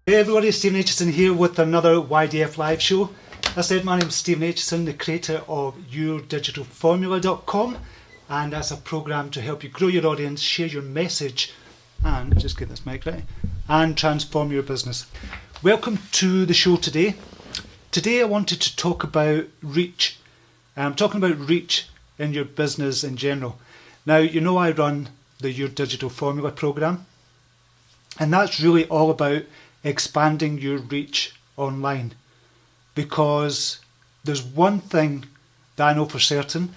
Hey everybody, Stephen Aitchison here with another YDFLive show. As I said, my name is Stephen Aitchison, the creator of YourDigitalFormula.com, and that's a program to help you grow your audience, share your message, and just get this mic right, and transform your business. Welcome to the show today. Today I wanted to talk about reach. I'm talking about reach in your business in general. Now, you know I run the Your Digital Formula program, and that's really all about expanding your reach online, because there's one thing that I know for certain: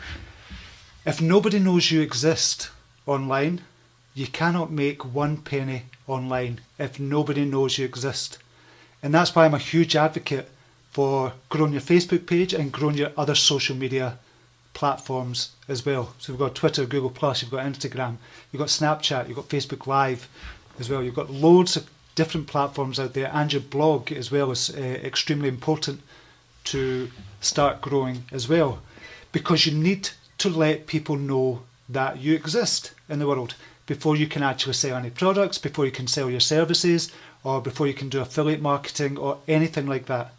if nobody knows you exist online, you cannot make one penny online if nobody knows you exist. And that's why I'm a huge advocate for growing your Facebook page and growing your other social media platforms as well. So we've got Twitter, Google+, you've got Instagram, you've got Snapchat, you've got Facebook Live as well. You've got loads of different platforms out there, and your blog as well is extremely important to start growing as well, because you need to let people know that you exist in the world before you can actually sell any products, before you can sell your services, or before you can do affiliate marketing or anything like that.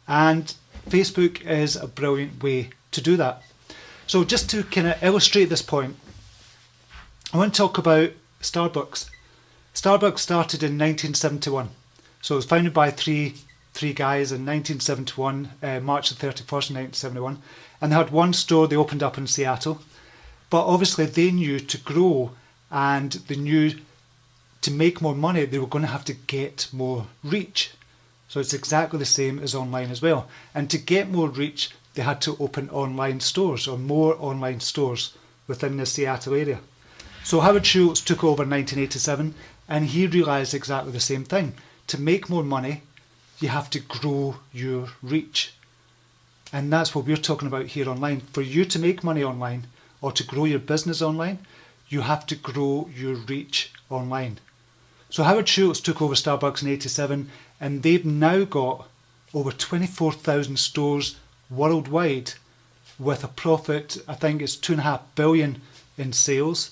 And Facebook is a brilliant way to do that. So just to kind of illustrate this point, I want to talk about Starbucks. Starbucks started in 1971. So it was founded by three guys in 1971, March the 31st, 1971. And they had one store they opened up in Seattle. But obviously they knew to grow, and they knew to make more money, they were going to have to get more reach. So it's exactly the same as online as well. And to get more reach, they had to open online stores, or more online stores within the Seattle area. So Howard Schultz took over in 1987, and he realised exactly the same thing. To make more money, you have to grow your reach. And that's what we're talking about here online. For you to make money online, or to grow your business online, you have to grow your reach online. So Howard Schultz took over Starbucks in 87, and they've now got over 24,000 stores worldwide with a profit, I think it's $2.5 billion in sales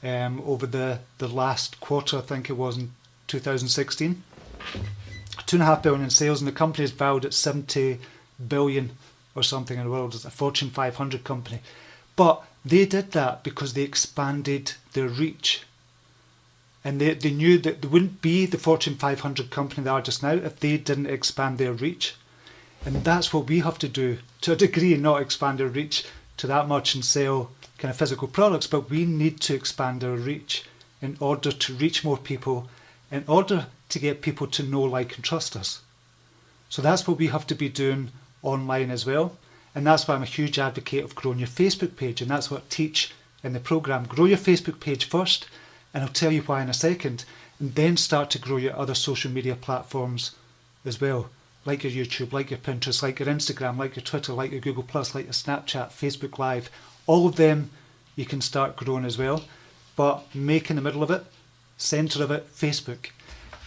over the last quarter, I think it was in 2016. $2.5 billion in sales, and the company is valued at 70 billion or something in the world. It's a Fortune 500 company. But they did that because they expanded their reach. And they knew that they wouldn't be the Fortune 500 company they are just now if they didn't expand their reach. And that's what we have to do to a degree, not expand our reach to that much and sell kind of physical products, but we need to expand our reach in order to reach more people, in order to get people to know, like, and trust us. So that's what we have to be doing online as well. And that's why I'm a huge advocate of growing your Facebook page, and that's what I teach in the program. Grow your Facebook page first, and I'll tell you why in a second, and then start to grow your other social media platforms as well, like your YouTube, like your Pinterest, like your Instagram, like your Twitter, like your Google+, like your Snapchat, Facebook Live. All of them you can start growing as well, but make in the middle of it, centre of it, Facebook.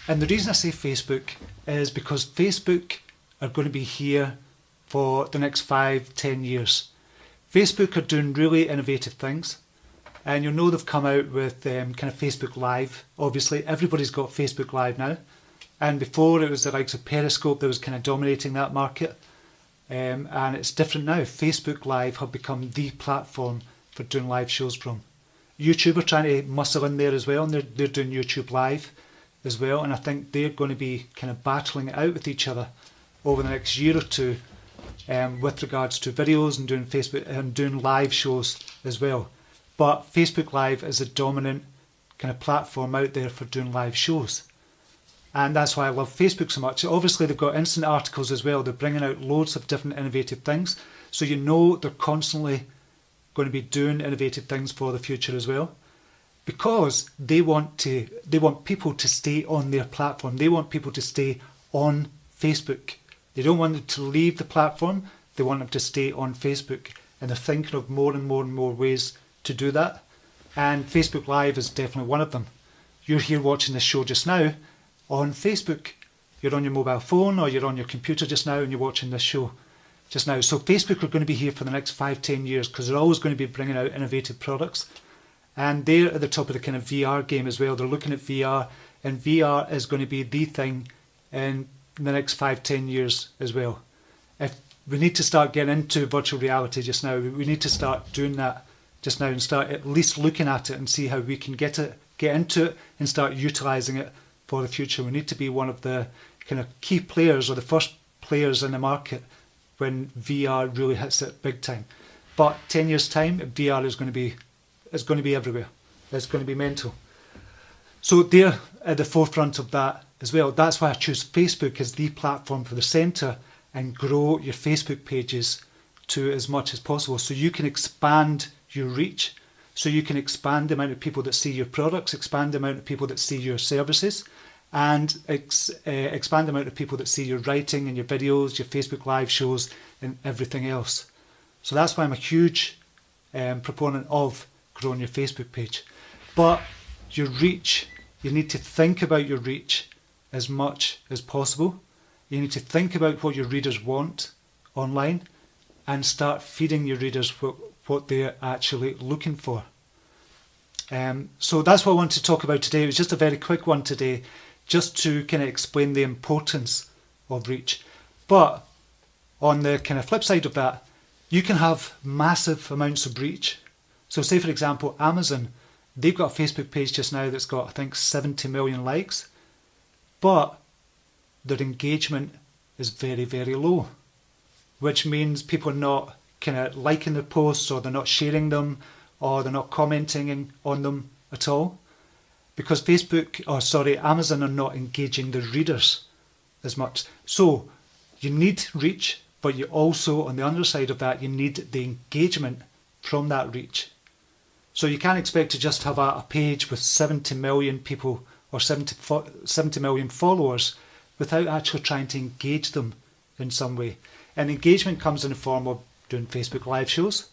And the reason I say Facebook is because Facebook are going to be here for the next 5-10 years. Facebook are doing really innovative things, and you'll know they've come out with kind of Facebook Live. Obviously, everybody's got Facebook Live now, and before it was the likes of Periscope that was kind of dominating that market, and it's different now. Facebook Live have become the platform for doing live shows from. YouTube are trying to muscle in there as well, and they're doing YouTube Live as well, and I think they're going to be kind of battling it out with each other over the next year or two with regards to videos and doing Facebook and doing live shows as well. But Facebook Live is a dominant kind of platform out there for doing live shows. And that's why I love Facebook so much. Obviously, they've got instant articles as well. They're bringing out loads of different innovative things. So you know they're constantly going to be doing innovative things for the future as well. Because they want people to stay on their platform. They want people to stay on Facebook. They don't want them to leave the platform. They want them to stay on Facebook. And they're thinking of more and more and more ways to do that. And Facebook Live is definitely one of them. You're here watching this show just now on Facebook. You're on your mobile phone or you're on your computer just now and you're watching this show just now. So Facebook are going to be here for the next 5-10 years because they're always going to be bringing out innovative products. And they're at the top of the kind of VR game as well. They're looking at VR, and VR is going to be the thing in the next 5-10 years as well. If we need to start getting into virtual reality just now, we need to start doing that just now and start at least looking at it and see how we can get into it and start utilising it for the future. We need to be one of the kind of key players or the first players in the market when VR really hits it big time. But 10 years time, VR is going to be everywhere. It's going to be mental. So they're at the forefront of that as well. That's why I choose Facebook as the platform for the centre and grow your Facebook pages to as much as possible so you can expand your reach, so you can expand the amount of people that see your products, expand the amount of people that see your services, and expand the amount of people that see your writing and your videos, your Facebook live shows and everything else. So that's why I'm a huge proponent of growing your Facebook page. But your reach, you need to think about your reach as much as possible. You need to think about what your readers want online and start feeding your readers what they're actually looking for. So that's what I want to talk about today. It was just a very quick one today, just to kind of explain the importance of reach. But on the kind of flip side of that, you can have massive amounts of reach. So say, for example, Amazon, they've got a Facebook page just now that's got, I think, 70 million likes, but their engagement is very, very low, which means people are not kind of liking their posts, or they're not sharing them, or they're not commenting on them at all, because Amazon are not engaging their readers as much. So you need reach, but you also, on the other side of that, you need the engagement from that reach. So you can't expect to just have a page with 70 million people or 70 million followers without actually trying to engage them in some way. And engagement comes in the form of doing Facebook live shows,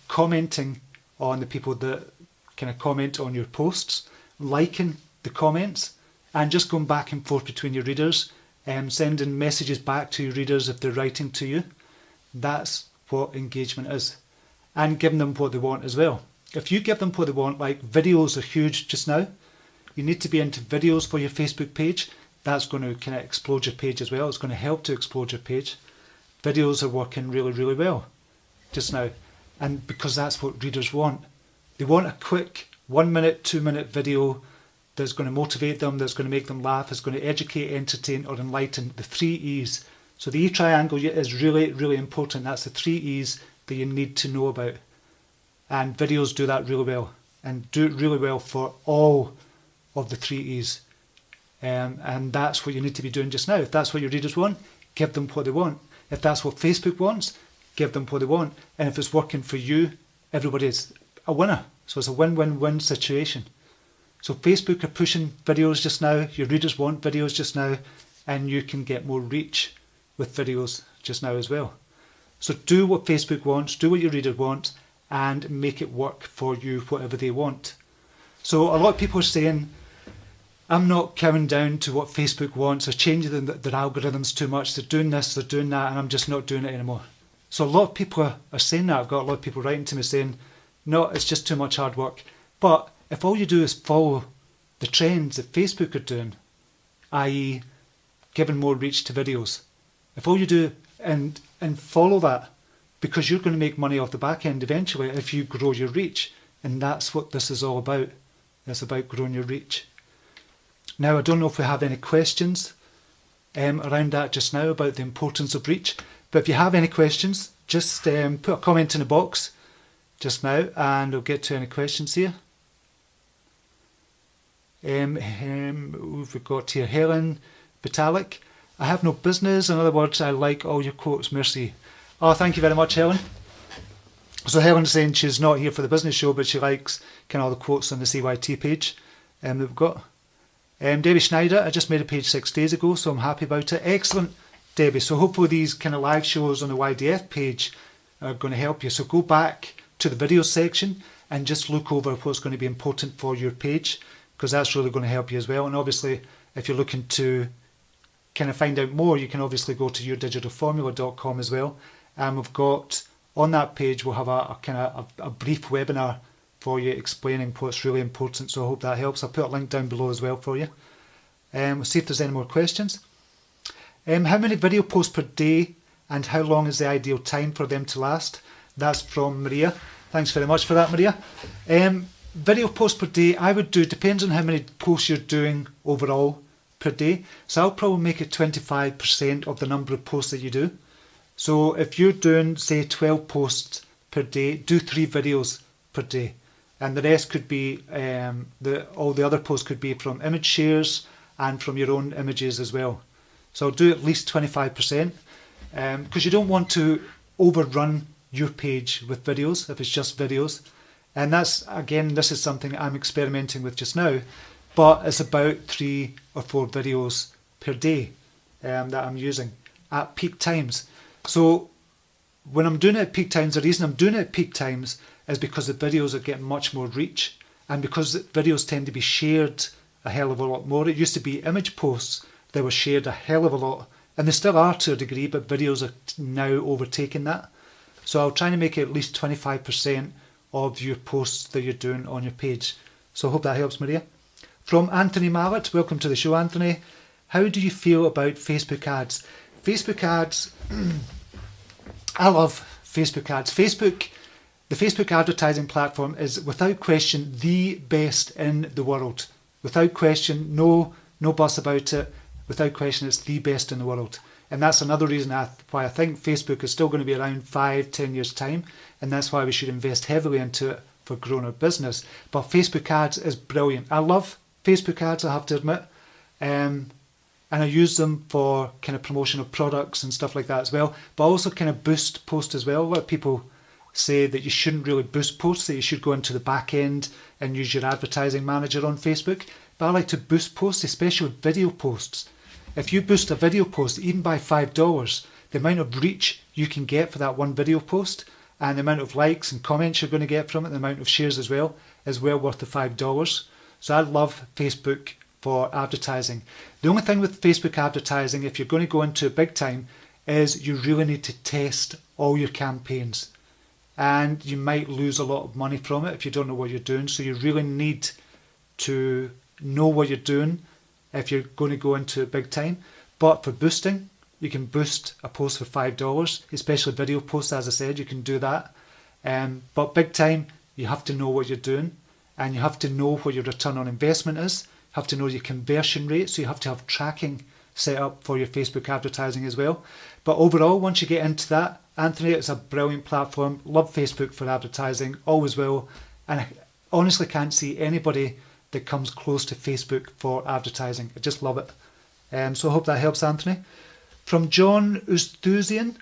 commenting on the people that kind of comment on your posts, liking the comments, and just going back and forth between your readers, sending messages back to your readers if they're writing to you. That's what engagement is. And giving them what they want as well. If you give them what they want, like videos are huge just now, you need to be into videos for your Facebook page. That's going to kind of explode your page as well. It's going to help to explode your page. Videos are working really, really well just now. And because that's what readers want. They want a quick 1 minute, 2 minute video that's going to motivate them, that's going to make them laugh, that's going to educate, entertain or enlighten. The 3 E's. So the E triangle is really, really important. That's the 3 E's that you need to know about. And videos do that really well. And do it really well for all of the 3 E's. And that's what you need to be doing just now. If that's what your readers want, give them what they want. If that's what Facebook wants, give them what they want. And if it's working for you, everybody's a winner. So it's a win-win-win situation. So Facebook are pushing videos just now. Your readers want videos just now. And you can get more reach with videos just now as well. So do what Facebook wants, do what your readers want, and make it work for you, whatever they want. So a lot of people are saying, I'm not coming down to what Facebook wants, they're changing their algorithms too much, they're doing this, they're doing that, and I'm just not doing it anymore. So a lot of people are saying that. I've got a lot of people writing to me saying, no, it's just too much hard work. But if all you do is follow the trends that Facebook are doing, i.e. giving more reach to videos, if all you do and follow that, because you're going to make money off the back end eventually if you grow your reach. And that's what this is all about. It's about growing your reach. Now, I don't know if we have any questions around that just now about the importance of reach. But if you have any questions, just put a comment in the box just now and I'll get to any questions here. We've got here Helen Vitalik. I have no business. In other words, I like all your quotes. Merci. Oh, thank you very much, Helen. So Helen's saying she's not here for the business show, but she likes kind of all the quotes on the CYT page that we've got. Debbie Schneider, I just made a page 6 days ago, so I'm happy about it. Excellent, Debbie. So hopefully these kind of live shows on the YDF page are going to help you. So go back to the video section and just look over what's going to be important for your page, because that's really going to help you as well. And obviously, if you're looking to kind of find out more, you can obviously go to yourdigitalformula.com as well. And we've got on that page, we'll have a brief webinar for you explaining what's really important. So I hope that helps. I'll put a link down below as well for you. We'll see if there's any more questions. How many video posts per day and how long is the ideal time for them to last? That's from Maria. Thanks very much for that, Maria. Video posts per day, I would do, depends on how many posts you're doing overall per day. So I'll probably make it 25% of the number of posts that you do. So if you're doing, say, 12 posts per day, do 3 videos per day. And the rest could be, all the other posts could be from image shares and from your own images as well. So do at least 25%, because you don't want to overrun your page with videos if it's just videos. And that's, again, this is something I'm experimenting with just now, but it's about 3 or 4 videos per day that I'm using at peak times. So when I'm doing it at peak times, the reason I'm doing it at peak times is because the videos are getting much more reach, and because videos tend to be shared a hell of a lot more. It used to be image posts that were shared a hell of a lot, and they still are to a degree, but videos are now overtaking that. So I'll try to make it at least 25% of your posts that you're doing on your page. So I hope that helps, Maria. From Anthony Mallet, welcome to the show, Anthony. How do you feel about Facebook ads? Facebook ads, I love Facebook ads. The Facebook advertising platform is without question the best in the world. Without question, no fuss about it. Without question, it's the best in the world. And that's another reason why I think Facebook is still going to be around 5-10 years' time. And that's why we should invest heavily into it for growing our business. But Facebook ads is brilliant. I love Facebook ads, I have to admit. And I use them for kind of promotion of products and stuff like that as well. But also kind of boost posts as well. A lot of people say that you shouldn't really boost posts, that you should go into the back end and use your advertising manager on Facebook. But I like to boost posts, especially video posts. If you boost a video post, even by $5, the amount of reach you can get for that one video post and the amount of likes and comments you're going to get from it, the amount of shares as well, is well worth the $5. So I love Facebook for advertising. The only thing with Facebook advertising, if you're going to go into it big time, is you really need to test all your campaigns. And you might lose a lot of money from it if you don't know what you're doing. So you really need to know what you're doing if you're going to go into it big time. But for boosting, you can boost a post for $5, especially video posts, as I said, you can do that. But big time, you have to know what you're doing, and you have to know what your return on investment is. You have to know your conversion rate, so you have to have tracking set up for your Facebook advertising as well. But overall, once you get into that, Anthony, it's a brilliant platform. Love Facebook for advertising, always will. And I honestly can't see anybody that comes close to Facebook for advertising. I just love it. So I hope that helps, Anthony. From John Usthuizen.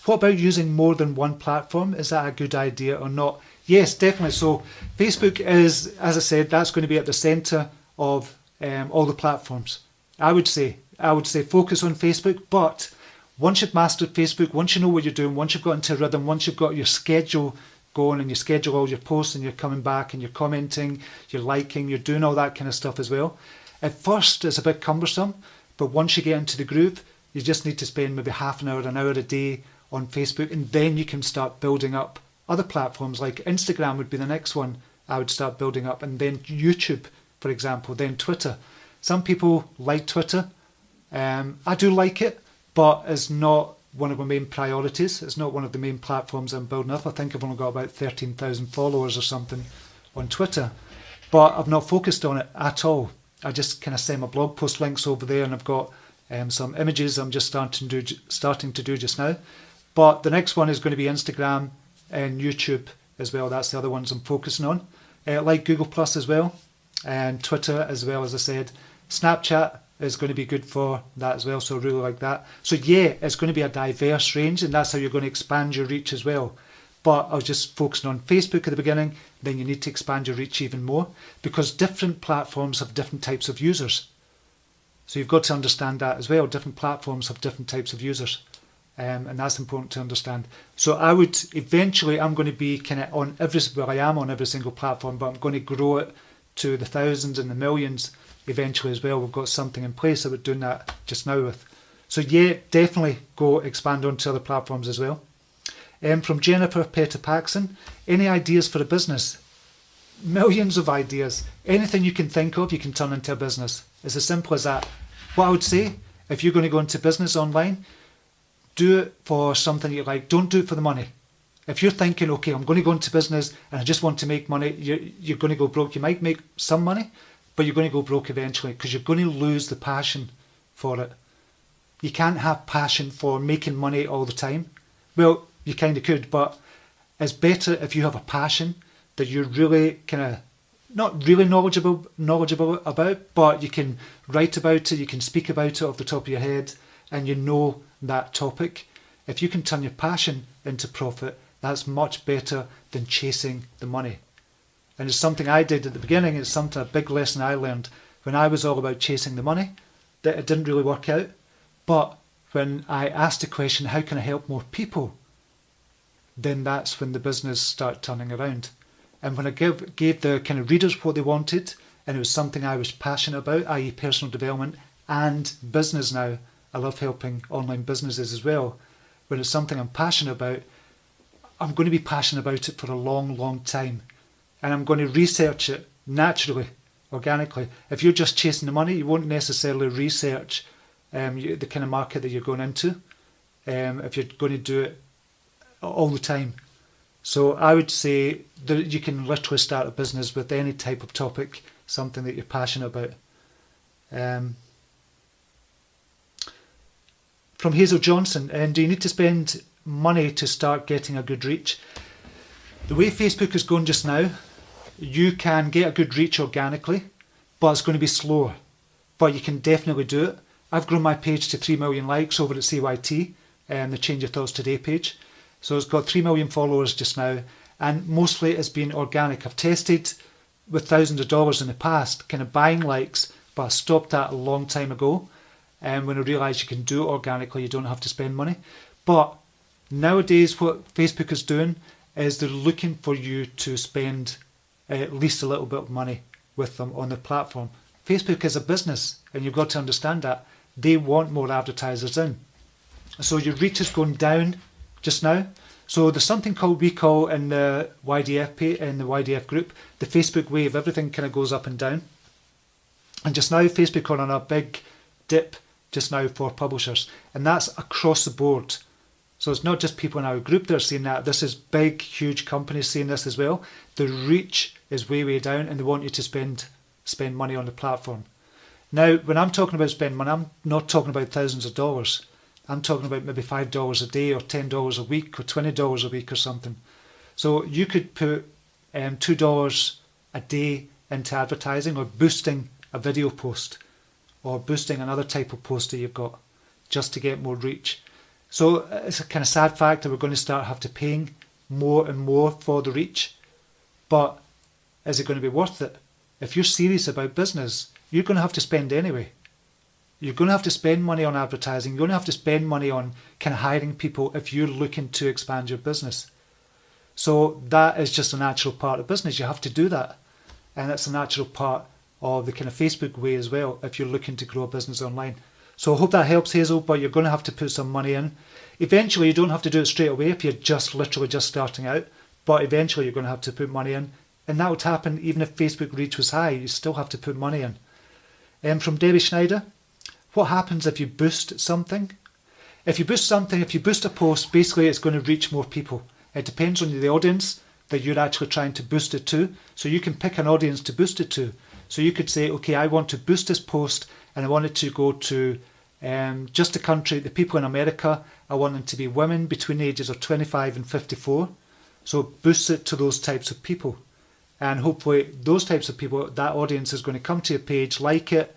What about using more than one platform? Is that a good idea or not? Yes, definitely. So Facebook is, as I said, that's going to be at the centre of all the platforms. I would say focus on Facebook, but once you've mastered Facebook, once you know what you're doing, once you've got into a rhythm, once you've got your schedule going and you schedule all your posts and you're coming back and you're commenting, you're liking, you're doing all that kind of stuff as well. At first, it's a bit cumbersome, but once you get into the groove, you just need to spend maybe half an hour a day on Facebook, and then you can start building up other platforms. Like Instagram would be the next one I would start building up, and then YouTube, for example, then Twitter. Some people like Twitter. I do like it, but it's not one of my main priorities. It's not one of the main platforms I'm building up. I think I've only got about 13,000 followers or something on Twitter, but I've not focused on it at all. I just kind of send my blog post links over there, and I've got some images I'm just starting to do just now. But the next one is going to be Instagram and YouTube as well. That's the other ones I'm focusing on. Like Google Plus as well, and Twitter as well, as I said. Snapchat is going to be good for that as well, so I really like that. So yeah, it's going to be a diverse range, and that's how you're going to expand your reach as well. But I was just focusing on Facebook at the beginning. Then you need to expand your reach even more, because different platforms have different types of users. So you've got to understand that as well. Different platforms have different types of users, and that's important to understand. So I would eventually, I'm going to be kind of on I am on every single platform, but I'm going to grow it to the thousands and the millions eventually as well. We've got something in place that we're doing that just now with. So yeah, definitely go expand onto other platforms as well. From Jennifer Petapaxson, any ideas for a business? millions of ideas. Anything you can think of, you can turn into a business. It's as simple as that. What I would say, if you're going to go into business online, do it for something you like. Don't do it for the money. If you're thinking, okay, I'm going to go into business and I just want to make money, you're going to go broke. You might make some money, but you're going to go broke eventually because you're going to lose the passion for it. You can't have passion for making money all the time. Well, you kind of could, but it's better if you have a passion that you're really kind of not really knowledgeable about, but you can write about it, you can speak about it off the top of your head, and you know that topic. If you can turn your passion into profit, that's much better than chasing the money. And it's something I did at the beginning. It's a big lesson I learned when I was all about chasing the money, that it didn't really work out. But when I asked the question, how can I help more people? Then that's when the business started turning around. And when I gave the kind of readers what they wanted, and it was something I was passionate about, i.e. personal development and business now. I love helping online businesses as well. When it's something I'm passionate about, I'm going to be passionate about it for a long, long time. And I'm going to research it naturally, organically. If you're just chasing the money, you won't necessarily research the kind of market that you're going into if you're going to do it all the time. So I would say that you can literally start a business with any type of topic, something that you're passionate about. From Hazel Johnson, do you need to spend money to start getting a good reach? The way Facebook is going just now, you can get a good reach organically, but it's going to be slower. But you can definitely do it. I've grown my page to 3 million likes over at CYT, the Change Your Thoughts Today page. So it's got 3 million followers just now, and mostly it's been organic. I've tested with thousands of dollars in the past, kind of buying likes, but I stopped that a long time ago. And when I realised you can do it organically, you don't have to spend money. But nowadays what Facebook is doing is they're looking for you to spend at least a little bit of money with them on the platform. Facebook is a business, and you've got to understand that. They want more advertisers in. So your reach is going down just now. So there's something we call in the YDF group, the Facebook wave. Everything kind of goes up and down. And just now Facebook are on a big dip just now for publishers, and that's across the board. So it's not just people in our group that are seeing that. This is big, huge companies seeing this as well. The reach is way, way down, and they want you to spend money on the platform. Now, when I'm talking about spend money, I'm not talking about thousands of dollars. I'm talking about maybe $5 a day or $10 a week or $20 a week or something. So you could put $2 a day into advertising or boosting a video post or boosting another type of post that you've got just to get more reach. So it's a kind of sad fact that we're going to start have to paying more and more for the reach. But is it going to be worth it? If you're serious about business, you're going to have to spend anyway. You're going to have to spend money on advertising. You're going to have to spend money on kind of hiring people if you're looking to expand your business. So that is just a natural part of business. You have to do that. And that's a natural part of the kind of Facebook way as well if you're looking to grow a business online. So I hope that helps, Hazel, but you're going to have to put some money in. Eventually, you don't have to do it straight away if you're just literally just starting out, but eventually you're going to have to put money in. And that would happen even if Facebook reach was high. You still have to put money in. And from Debbie Schneider, what happens if you boost something? If you boost a post, basically it's going to reach more people. It depends on the audience that you're actually trying to boost it to. So you can pick an audience to boost it to. So you could say, okay, I want to boost this post and I want it to go to just the country, the people in America. I want them to be women between the ages of 25 and 54. So boost it to those types of people. And hopefully those types of people, that audience is going to come to your page, like it,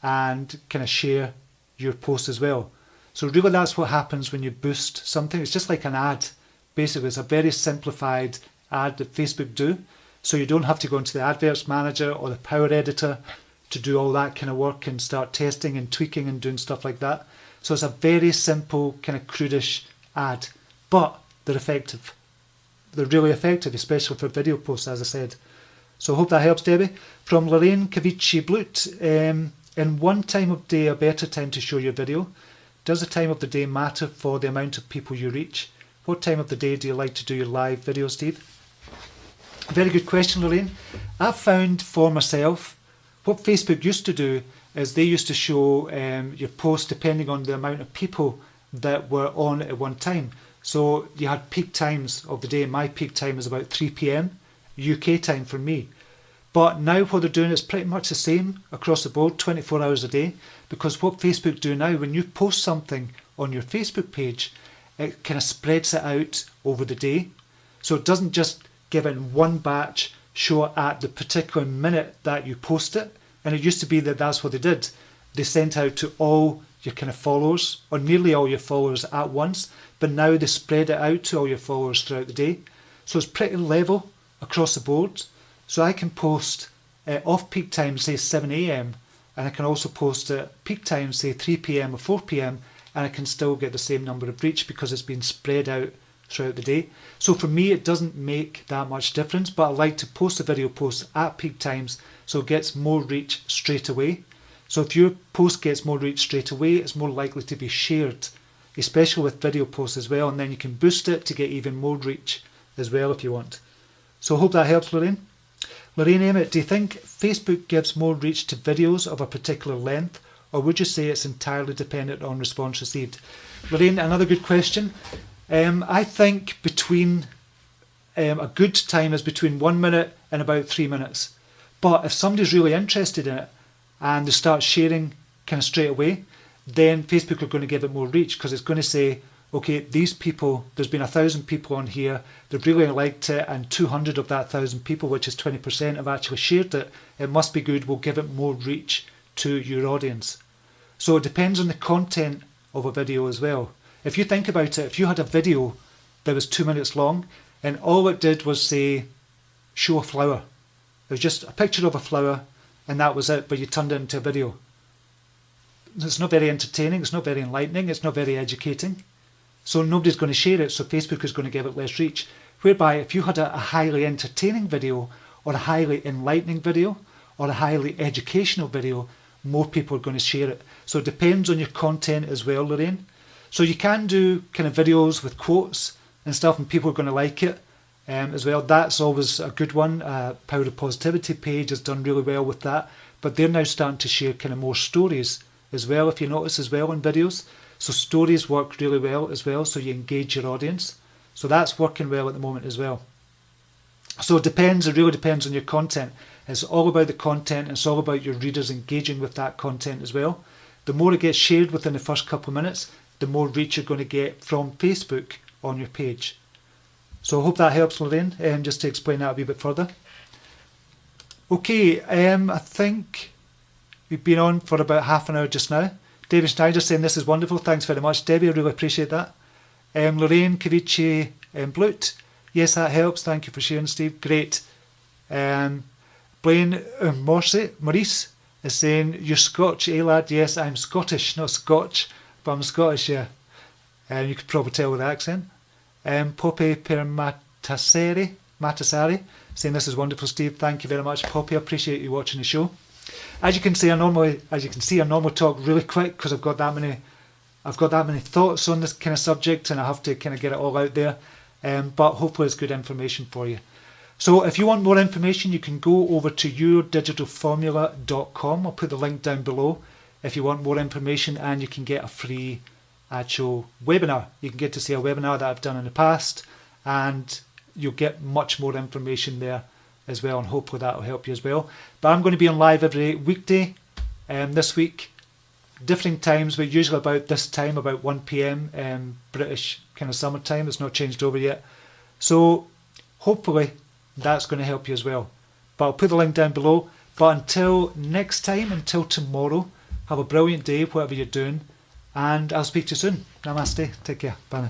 and kind of share your post as well. So really that's what happens when you boost something. It's just like an ad. Basically, it's a very simplified ad that Facebook do. So you don't have to go into the adverts manager or the power editor to do all that kind of work and start testing and tweaking and doing stuff like that. So it's a very simple kind of crudish ad, but they're effective. They're really effective, especially for video posts, as I said. So I hope that helps, Debbie. From Lorraine Kavici Blut, in one time of day, a better time to show your video. Does the time of the day matter for the amount of people you reach? What time of the day do you like to do your live video, Steve? Very good question, Lorraine. I found for myself, what Facebook used to do is they used to show your posts depending on the amount of people that were on at one time. So you had peak times of the day. My peak time is about 3 p.m. UK time for me. But now what they're doing is pretty much the same across the board, 24 hours a day. Because what Facebook do now, when you post something on your Facebook page, it kind of spreads it out over the day. So it doesn't just give it in one batch, show it at the particular minute that you post it. And it used to be that that's what they did. They sent out to all your kind of followers, or nearly all your followers at once, but now they spread it out to all your followers throughout the day. So it's pretty level across the board. So I can post off peak time, say 7 a.m, and I can also post at peak time, say 3 p.m. or 4 p.m, and I can still get the same number of reach because it's been spread out throughout the day. So for me, it doesn't make that much difference, but I like to post the video posts at peak times so it gets more reach straight away. So if your post gets more reach straight away, it's more likely to be shared, especially with video posts as well, and then you can boost it to get even more reach as well if you want. So I hope that helps, Lorraine. Lorraine Emmett, do you think Facebook gives more reach to videos of a particular length, or would you say it's entirely dependent on response received? Lorraine, another good question. I think between a good time is between 1 minute and about 3 minutes. But if somebody's really interested in it and they start sharing kind of straight away, then Facebook are going to give it more reach because it's going to say, okay, these people, there's been 1,000 people on here, they've really liked it, and 200 of that 1,000 people, which is 20%, have actually shared it. It must be good, we'll give it more reach to your audience. So it depends on the content of a video as well. If you think about it, if you had a video that was 2 minutes long and all it did was say, show a flower. It was just a picture of a flower and that was it, but you turned it into a video. It's not very entertaining, it's not very enlightening, it's not very educating. So nobody's going to share it, so Facebook is going to give it less reach. Whereby if you had a highly entertaining video or a highly enlightening video or a highly educational video, more people are going to share it. So it depends on your content as well, Lorraine. So you can do kind of videos with quotes and stuff and people are going to like it as well. That's always a good one. Power of Positivity page has done really well with that. But they're now starting to share kind of more stories as well, if you notice as well in videos. So stories work really well as well, so you engage your audience. So that's working well at the moment as well. So it really depends on your content. It's all about the content, and it's all about your readers engaging with that content as well. The more it gets shared within the first couple of minutes, the more reach you're going to get from Facebook on your page. So I hope that helps, Lorraine, just to explain that a wee bit further. Okay, I think we've been on for about half an hour just now. Debbie Schneider saying this is wonderful. Thanks very much, Debbie. I really appreciate that. Lorraine Cavici Blut. Yes, that helps. Thank you for sharing, Steve. Great. Blaine Maurice is saying, you're Scotch, eh, lad? Yes, I'm Scottish, not Scotch, but I'm Scottish, yeah. You could probably tell with the accent. Poppy Permatasari saying this is wonderful, Steve. Thank you very much, Poppy. I appreciate you watching the show. As you can see, I normally talk really quick because I've got that many thoughts on this kind of subject, and I have to kind of get it all out there. But hopefully, it's good information for you. So, if you want more information, you can go over to yourdigitalformula.com. I'll put the link down below if you want more information, and you can get a free actual webinar. You can get to see a webinar that I've done in the past, and you'll get much more information there as well, and hopefully that will help you as well. But I'm going to be on live every weekday this week, different times, but usually about this time, about 1 p.m. British kind of summertime. It's not changed over yet. So hopefully that's going to help you as well. But I'll put the link down below. But until next time, until tomorrow, have a brilliant day, whatever you're doing, and I'll speak to you soon. Namaste. Take care. Bye now.